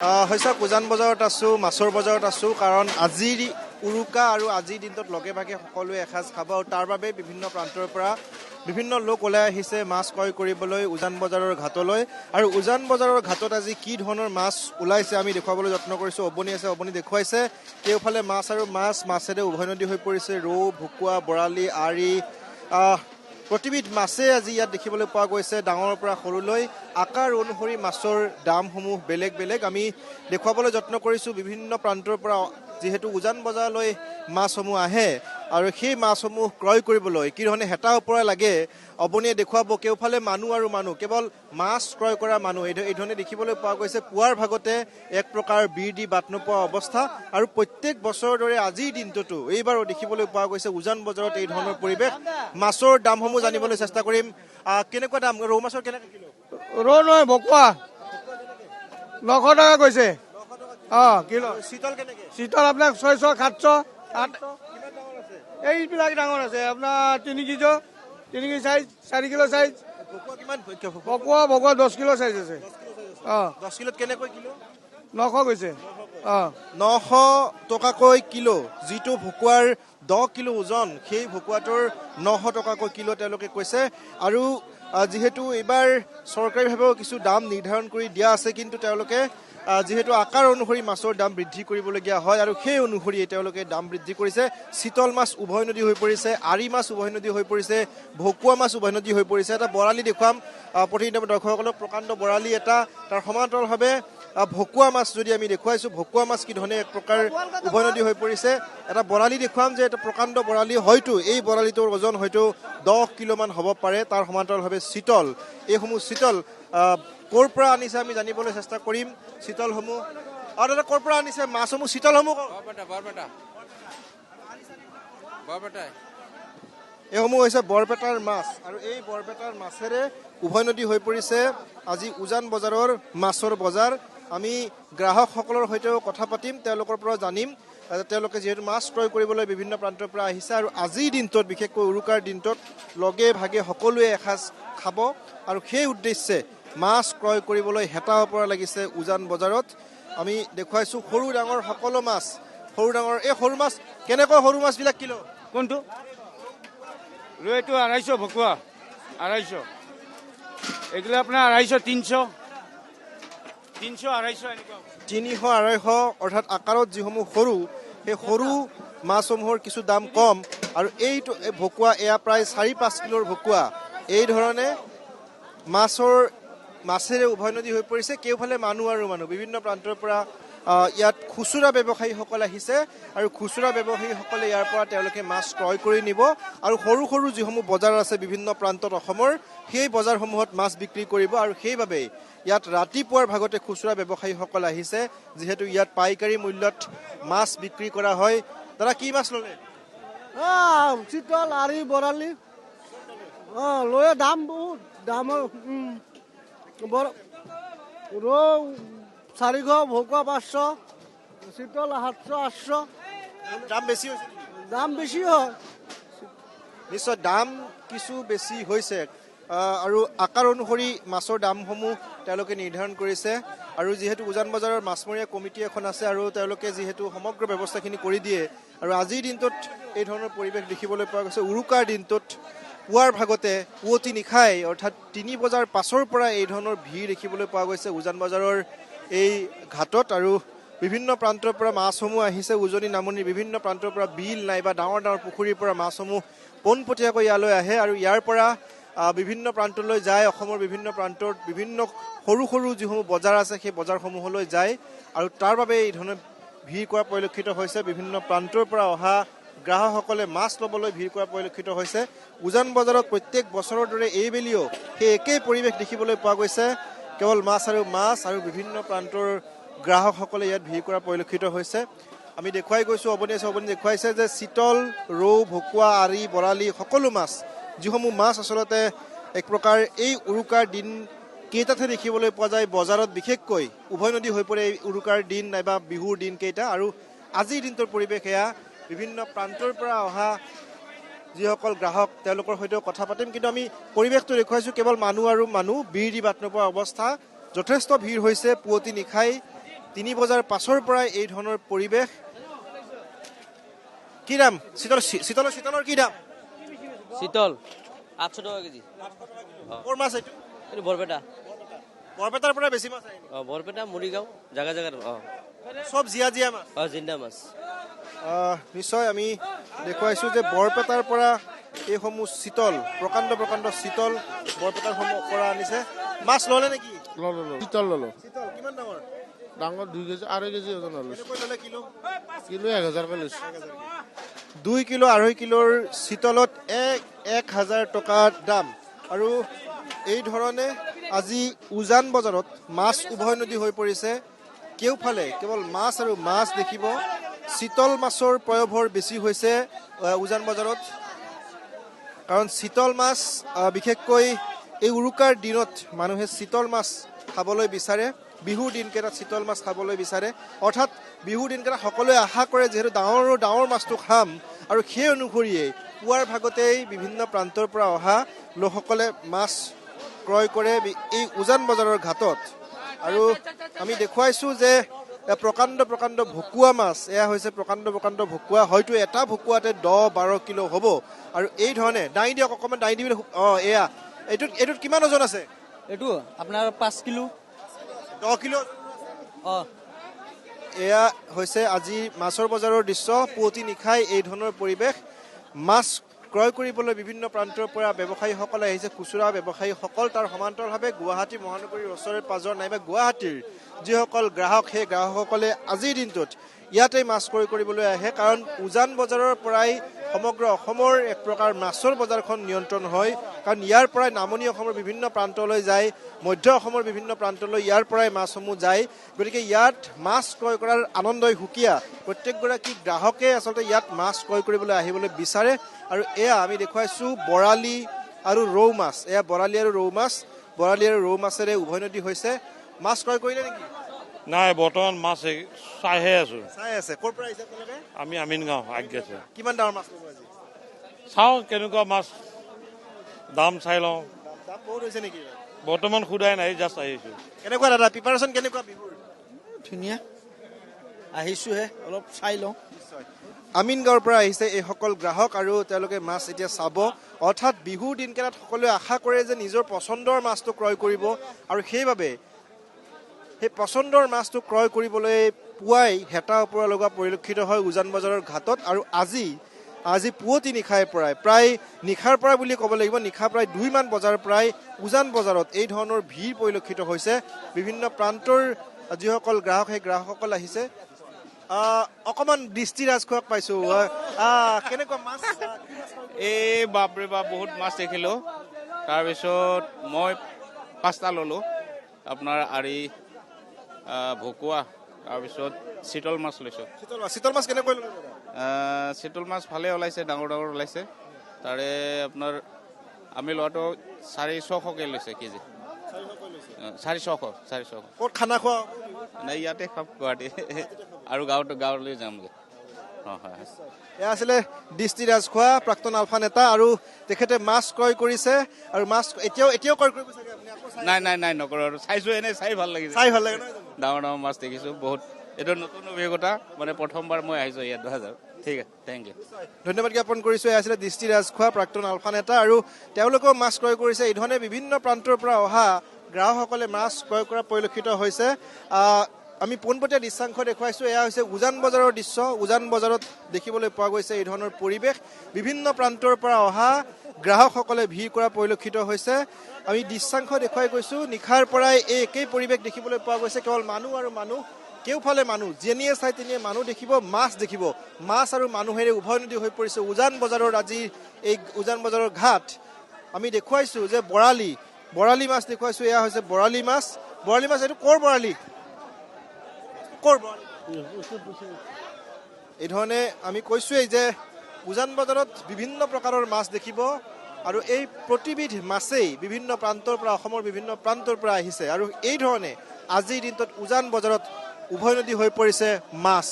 হৈছে উজান বজাৰত আছোঁ, মাছৰ বজাৰত আছোঁ, কাৰণ আজিৰ উৰুকা আৰু আজিৰ দিনটোত লগে ভাগে সকলোৱে এসাঁজ খাব আৰু তাৰ বাবে বিভিন্ন প্ৰান্তৰ পৰা বিভিন্ন লোক ওলাই আহিছে মাছ ক্ৰয় কৰিবলৈ উজান বজাৰৰ ঘাটলৈ। আৰু উজান বজাৰৰ ঘাটত আজি কি ধৰণৰ মাছ ওলাইছে আমি দেখুৱাবলৈ যত্ন কৰিছোঁ। অবনি আছে, অবনি দেখুৱাইছে কেওফালে মাছ আৰু মাছেৰে উভৈনদী হৈ পৰিছে। ৰৌ, ভকুৱা, বৰালি, আৰি, প্ৰতিবিধ মাছে আজি ইয়াত দেখিবলৈ পোৱা গৈছে। ডাঙৰৰ পৰা সৰুলৈ আকাৰ অনুসৰি মাছৰ দামসমূহ বেলেগ বেলেগ আমি দেখুৱাবলৈ যত্ন কৰিছোঁ। বিভিন্ন প্ৰান্তৰ পৰা যিহেতু উজান বজাৰলৈ মাছসমূহ আহে আৰু সেই মাছসমূহ ক্ৰয় কৰিবলৈ কি ধৰণে হেতা ওপৰা লাগে অবনিয়ে দেখুৱাব। কেওফালে মানুহ আৰু মানুহ, কেৱল মাছ ক্ৰয় কৰা মানুহ এই ধৰণে দেখিবলৈ পোৱা গৈছে। পুৱাৰ ভাগতে এক প্ৰকাৰ বীৰ দি বাট নোপোৱা অৱস্থা আৰু প্ৰত্যেক বছৰৰ দৰে আজিৰ দিনটোতো এইবাৰো দেখিবলৈ পোৱা গৈছে উজান বজাৰত এই ধৰণৰ পৰিৱেশ। মাছৰ দামসমূহ জানিবলৈ চেষ্টা কৰিম। কেনেকুৱা দাম? ৰৌ মাছৰ কেনেকৈ কিলো? ৰৌ নহয়, ভকুৱা 900 টকা কৈছে। কিলো। শীতল কেনেকৈ? শীতল আপোনাৰ 600, 700, 800। এইবিলাক ডাঙৰ আছে আপোনাৰ 3 KG, 3 KG size, 4 kilo size. ভকুৱা 10 কিলো চাইজ আছে। 10 কিলোত কেনেকৈ কিলো? 900 কৈছে। 900 টকাকৈ কিলো। যিটো ভকুৱাৰ 10 কিলো ওজন, সেই ভকুৱাটোৰ 900 টকাকৈ কিলো তেওঁলোকে কৈছে। আৰু যিহেতু এইবাৰ চৰকাৰীভাৱেও কিছু দাম নিৰ্ধাৰণ কৰি দিয়া আছে, কিন্তু তেওঁলোকে যিহেতু আকাৰ অনুসৰি মাছৰ দাম বৃদ্ধি কৰিবলগীয়া হয় আৰু সেই অনুসৰি তেওঁলোকে দাম বৃদ্ধি কৰিছে। চিতল মাছ উভৈনদী হৈ পৰিছে, আৰি মাছ উভৈনদী হৈ পৰিছে, ভকুৱা মাছ উভৈনদী হৈ পৰিছে। এটা বৰালি দেখুৱাম প্ৰতিনিধি দৰ্শকসকলক, প্ৰকাণ্ড বৰালি এটা, তাৰ সমান্তৰালভাৱে ভকুৱা মাছ যদি আমি দেখুৱাইছোঁ, ভকুৱা মাছ কি ধৰণে এক প্ৰকাৰ উভৈনদী হৈ পৰিছে। এটা বৰালি দেখুৱাম যে এটা প্ৰকাণ্ড বৰালি, হয়তো এই বৰালিটোৰ ওজন হয়তো 10 কিলোমান হ'ব পাৰে। তাৰ সমান্তৰালভাৱে চিতল, এইসমূহ চিতল ক'ৰ পৰা আনিছে আমি জানিবলৈ চেষ্টা কৰিম। চিতলসমূহ আৰু দাদা ক'ৰ পৰা আনিছে মাছসমূহ? চিতলসমূহ এইসমূহ হৈছে বৰপেটাৰ মাছ আৰু এই বৰপেটাৰ মাছেৰে উভৈনদী হৈ পৰিছে আজি উজান বজাৰৰ মাছৰ বজাৰ। আমি গ্ৰাহকসকলৰ সৈতেও কথা পাতিম, তেওঁলোকৰ পৰা জানিম তেওঁলোকে যিহেতু মাছ ক্ৰয় কৰিবলৈ বিভিন্ন প্ৰান্তৰ পৰা আহিছে আৰু আজিৰ দিনটোত বিশেষকৈ উৰুকাৰ দিনটোত লগে ভাগে সকলোৱে এসাঁজ খাব আৰু সেই উদ্দেশ্যে মাছ ক্ৰয় কৰিবলৈ হেতা ওপৰা লাগিছে উজান বজাৰত। আমি দেখুৱাইছোঁ সৰু ডাঙৰ সকলো মাছ, সৰু ডাঙৰ। এই সৰু মাছ কেনেকৈ? সৰু মাছবিলাক কিলো কোনটো? ৰৌটো 250, ভকুৱা 250, এইগুলো আপোনাৰ 250, 300, 250 এনেকুৱা। 300, 250 অৰ্থাৎ আকাৰত যিসমূহ সৰু, সেই সৰু মাছসমূহৰ কিছু দাম কম। আৰু এইটো ভকুৱা, এয়া প্ৰায় 4-5 কিলোৰ ভকুৱা। এই ধৰণে মাছেৰে উভৈনদী হৈ পৰিছে। কেওফালে মানুহ আৰু মানুহ, বিভিন্ন প্ৰান্তৰ পৰা ইয়াত খুচুৰা ব্যৱসায়ীসকল আহিছে আৰু খুচুৰা ব্যৱসায়ীসকলে ইয়াৰ পৰা তেওঁলোকে মাছ ক্ৰয় কৰি নিব আৰু সৰু সৰু যিসমূহ বজাৰ আছে বিভিন্ন প্ৰান্তত অসমৰ, সেই বজাৰসমূহত মাছ বিক্ৰী কৰিব। আৰু সেইবাবেই ইয়াত ৰাতিপুৱাৰ ভাগতে খুচুৰা ব্যৱসায়ীসকল আহিছে, যিহেতু ইয়াত পাইকাৰী মূল্যত মাছ বিক্ৰী কৰা হয়। দাদা কি মাছ ল'লে? চিতল, আৰি, বৰালি। লৈ দাম বহুত দাম। ৰৌ 400, ভকুৱা 500, চিতল 700, 800। দাম বেছি হৈছে? দাম বেছি হয় নিশ্চয়, দাম কিছু বেছি হৈছে আৰু আকাৰ অনুসৰি মাছৰ দামসমূহ তেওঁলোকে নিৰ্ধাৰণ কৰিছে। আৰু যিহেতু উজান বজাৰৰ মাছমৰীয়া কমিটি এখন আছে আৰু তেওঁলোকে যিহেতু সমগ্ৰ ব্যৱস্থাখিনি কৰি দিয়ে আৰু আজিৰ দিনটোত এই ধৰণৰ পৰিৱেশ দেখিবলৈ পোৱা গৈছে। উৰুকাৰ দিনটোত পুৱাৰ ভাগতে পুৱতি নিশাই অৰ্থাৎ 3 বজাৰ পাছৰ পৰা এই ধৰণৰ ভিৰ দেখিবলৈ পোৱা গৈছে উজান বজাৰৰ এই ঘাটত। আৰু বিভিন্ন প্ৰান্তৰ পৰা মাছসমূহ আহিছে, উজনি নামনিৰ বিভিন্ন প্ৰান্তৰ পৰা, বিল নাইবা ডাঙৰ ডাঙৰ পুখুৰীৰ পৰা মাছসমূহ পোনপটীয়াকৈ ইয়ালৈ আহে আৰু ইয়াৰ পৰা বিভিন্ন প্ৰান্তলৈ যায়। অসমৰ বিভিন্ন প্ৰান্তত বিভিন্ন সৰু সৰু যিসমূহ বজাৰ আছে সেই বজাৰসমূহলৈ যায় আৰু তাৰ বাবে এই ধৰণে ভিৰ কৰা পৰিলক্ষিত হৈছে। বিভিন্ন প্ৰান্তৰ পৰা অহা গ্ৰাহকসকলে মাছ ল'বলৈ ভিৰ কৰা পৰিলক্ষিত হৈছে। উজান বজাৰত প্ৰত্যেক বছৰৰ দৰে এইবেলিও সেই একেই পৰিৱেশ দেখিবলৈ পোৱা গৈছে। কেৱল মাছ আৰু বিভিন্ন প্ৰান্তৰ গ্ৰাহকসকলে ইয়াত ভিৰ কৰা পৰিলক্ষিত হৈছে। আমি দেখুৱাই গৈছোঁ, অবনি দেখুৱাইছে যে চিতল, ৰৌ, ভকুৱা, আৰি, বৰালি সকলো মাছ, যিসমূহ মাছ আচলতে এক প্ৰকাৰ এই উৰুকাৰ দিন কেইটাতহে দেখিবলৈ পোৱা যায় বজাৰত, বিশেষকৈ উভৈনদী হৈ পৰে এই উৰুকাৰ দিন নাইবা বিহুৰ দিন কেইটা। আৰু আজিৰ দিনটোৰ পৰিৱেশ এয়া। বিভিন্ন প্ৰান্তৰ পৰা অহা যিসকল গ্ৰাহক তেওঁলোকৰ সৈতেও কথা পাতিম, কিন্তু আমি পৰিৱেশটো দেখুৱাইছোঁ কেৱল মানুহ আৰু মানুহ, বীৰ দি বাট নোপোৱা অৱস্থা। যথেষ্ট ভিৰ হৈছে পুৱতি নিশাই 3 বজাৰ পাছৰ পৰাই এই ধৰণৰ পৰিৱেশ। কি দাম শীতলৰ কি দাম? শীতল 800 টাকা কেজি। ক'ৰ মাছ এইটো? এইটো বৰপেটা। বৰপেটাৰ পৰা বেছি মাছ আহে? বৰপেটা মৰিগাঁও জাগা জাগাত চব জীয়া মাছ? জিন্দা মাছ। নিশ্চয় আমি দেখুৱাইছোঁ যে বৰপেটাৰ পৰা এইসমূহ শীতল প্ৰকাণ্ড শীতল বৰপেটাৰ পৰা আনিছে। মাছ ল'লে নেকি? ললো শীতল ললো। শীতল কিমান ডাঙৰ? ডাঙৰ 2 কেজি 2.5 কেজি ওজন ললো। কেনেকৈ ল'লে কিলো? কিলো 1000 কে লৈছো। 2 কিলো 2.5 কিলোৰ শীতলত 1000 টকা দাম। আৰু এই ধৰণে আজি উজান বজাৰত মাছ উভৈনদী হৈ পৰিছে। কেওফালে কেৱল মাছ আৰু মাছ দেখিব। শীতল মাছৰ পয়োভৰ বেছি হৈছে উজান বজাৰত, কাৰণ শীতল মাছ বিশেষকৈ এই উৰুকাৰ দিনত মানুহে শীতল মাছ খাবলৈ বিচাৰে। বিহুৰ দিনকেইটাত শীতল মাছ খাবলৈ বিচাৰে, অৰ্থাৎ বিহুৰ দিনকেইটাত সকলোৱে আশা কৰে যিহেতু ডাঙৰ মাছটো খাম, আৰু সেই অনুসৰিয়ে পুৱাৰ ভাগতেই বিভিন্ন প্ৰান্তৰ পৰা অহা লোকসকলে মাছ ক্ৰয় কৰে এই উজান বজাৰৰ ঘাটত। আৰু আমি দেখুৱাইছোঁ যে প্ৰকাণ্ড ভকুৱা মাছ, এয়া হৈছে প্ৰকাণ্ড ভকুৱা। হয়তো এটা ভকুৱাতে 10-12 কিলো হ'ব। আৰু এই ধৰণে দাঙি দিয়ক, অকণমান দাঙি দিবলৈ। এয়া এইটোত কিমান ওজন আছে? এইটো আপোনাৰ 5 কিলো 10 কিলো। এয়া হৈছে আজি মাছৰ বজাৰৰ দৃশ্য। পুৱতি নিশাই এই ধৰণৰ পৰিৱেশ। মাছ ক্ৰয় কৰিবলৈ বিভিন্ন প্ৰান্তৰ পৰা ব্যৱসায়ীসকলে আহিছে, খুচুৰা ব্যৱসায়ীসকল। তাৰ সমান্তৰালভাৱে গুৱাহাটী মহানগৰীৰ ওচৰে পাজৰ নাইবা গুৱাহাটীৰ যিসকল গ্ৰাহক, সেই গ্ৰাহকসকলে আজিৰ দিনটোত ইয়াতে মাছ ক্ৰয় কৰিবলৈ আহে, কাৰণ উজান বজাৰৰ পৰাই সমগ্ৰ অসমৰ এক প্ৰকাৰ মাছৰ বজাৰখন নিয়ন্ত্ৰণ হয়। কাৰণ ইয়াৰ পৰাই নামনি অসমৰ বিভিন্ন প্ৰান্তলৈ যায়, মধ্য অসমৰ বিভিন্ন প্ৰান্তলৈ ইয়াৰ পৰাই মাছসমূহ যায়। গতিকে ইয়াত মাছ ক্ৰয় কৰাৰ আনন্দই সুকীয়া। প্ৰত্যেকগৰাকী গ্ৰাহকে আচলতে ইয়াত মাছ ক্ৰয় কৰিবলৈ আহিবলৈ বিচাৰে। আৰু এয়া আমি দেখুৱাইছোঁ বৰালি আৰু ৰৌ মাছ। এয়া বৰালি আৰু ৰৌ মাছেৰে উভৈনদী হৈছে। মাছ ক্ৰয় কৰিলে নেকি? নাই, বৰ্তমান মাছ চাইহে আছো। চাই আছে। ক'ৰ পৰা আহিছে আপোনালোকে? আমি আমিনগাঁও আজ্ঞাছে। কিমান ডাঙৰ মাছ ল'ব আজি? চাওঁ কেনেকুৱা মাছ, দাম চাই লওঁ। দাম বহুত হৈছে নেকি? বৰ্তমান সোধাই নাই, জাষ্ট আহিছো। কেনেকুৱা দাদা, প্ৰিপাৰেশ্যন কেনেকুৱা বিহুৰ? ধুনীয়া, আহিছোহে, অলপ চাই লওঁ। আমিনগাঁৱৰ পৰা আহিছে এইসকল গ্ৰাহক, আৰু তেওঁলোকে মাছ এতিয়া চাব। অৰ্থাৎ বিহুৰ দিনকেইটাত সকলোৱে আশা কৰে যে নিজৰ পচন্দৰ মাছটো ক্ৰয় কৰিব, আৰু সেইবাবে সেই পচন্দৰ মাছটো ক্ৰয় কৰিবলৈ পুৱাই হেতা ওপৰা লগা পৰিলক্ষিত হয় উজান বজাৰৰ ঘাটত। আৰু আজি পুৱতি নিশাৰ পৰাই, প্ৰায় নিশাৰ পৰা বুলি ক'ব লাগিব, নিশা প্ৰায় 2 মান বজাৰ পৰাই উজান বজাৰত এই ধৰণৰ ভিৰ পৰিলক্ষিত হৈছে। বিভিন্ন প্ৰান্তৰ যিসকল গ্ৰাহক, সেই গ্ৰাহকসকল আহিছে। অকণমান দৃষ্টিৰাজ খোৱাক পাইছোঁ। কেনেকুৱা মাছ? এই বাপৰে বাপ, বহুত মাছ দেখিলোঁ। তাৰপিছত মই 5টা ল'লোঁ, আপোনাৰ আৰি, ভকুৱা, তাৰপিছত চিতল মাছ লৈছোঁ। চিতল মাছ কেনেকৈ ল'লে? চিতল মাছ ভালে ওলাইছে, ডাঙৰ ওলাইছে। তাৰে আপোনাৰ আমি লোৱাটো 400কে লৈছে কেজি। 400। ক'ত খানা খোৱা? নাই, ইয়াতে খাম গুৱাহাটী, আৰু গাঁৱলৈ যামগৈ। হয়। এয়া আছিলে দৃষ্টিৰাজ খোৱা, প্ৰাক্তন আলফা নেতা, আৰু তেখেতে মাছ ক্ৰয় কৰিছে। আৰু মাছ এতিয়াও ক্ৰয় কৰিব চাগে আপুনি? নাই নকৰোঁ আৰু। চাইছোঁ, এনেই চাই ভাল লাগিছে। চাই ভাল লাগে নহয়? ডাঙৰ মাছ দেখিছোঁ বহুত। এইটো নতুন অভিজ্ঞতা, মানে প্ৰথমবাৰ মই আহিছোঁ ইয়াত 2000। ঠিক আছে, থেংক ইউ। ধন্যবাদ জ্ঞাপন কৰিছোঁ। এয়া আছিলে দৃষ্টিৰাজ খোৱা, প্ৰাক্তন আলফা নেতা, আৰু তেওঁলোকেও মাছ ক্ৰয় কৰিছে। এই ধৰণে বিভিন্ন প্ৰান্তৰ পৰা অহা গ্ৰাহকসকলে মাছ ক্ৰয় কৰা পৰিলক্ষিত হৈছে। আমি পোনপটীয়া দৃশ্যাংশ দেখুৱাইছোঁ। এয়া হৈছে উজান বজাৰৰ দৃশ্য। উজান বজাৰত দেখিবলৈ পোৱা গৈছে এই ধৰণৰ পৰিৱেশ। বিভিন্ন প্ৰান্তৰ পৰা অহা গ্ৰাহকসকলে ভিৰ কৰা পৰিলক্ষিত হৈছে। আমি দৃশ্যাংশ দেখুৱাই গৈছোঁ। নিশাৰ পৰাই এই একেই পৰিৱেশ দেখিবলৈ পোৱা গৈছে। কেৱল মানুহ আৰু মানুহ, কেওফালে মানুহ, যেনিয়ে চাই তেনিয়ে মানুহ দেখিব, মাছ দেখিব। মাছ আৰু মানুহেৰে উভৈনদী হৈ পৰিছে উজান বজাৰৰ আজি এই উজান বজাৰৰ ঘাট। আমি দেখুৱাইছোঁ যে বৰালি মাছ দেখুৱাইছোঁ। এয়া হৈছে বৰালি মাছ। এইটো ক'ৰ বৰালি? এই ধৰণে আমি কৈছোঁৱেই যে উজান বজাৰত বিভিন্ন প্ৰকাৰৰ মাছ দেখিব, আৰু এই প্ৰতিবিধ মাছেই বিভিন্ন প্ৰান্তৰ পৰা, অসমৰ বিভিন্ন প্ৰান্তৰ পৰা আহিছে। আৰু এই ধৰণে আজিৰ দিনটোত উজান বজাৰত উভৈনদী হৈ পৰিছে মাছ।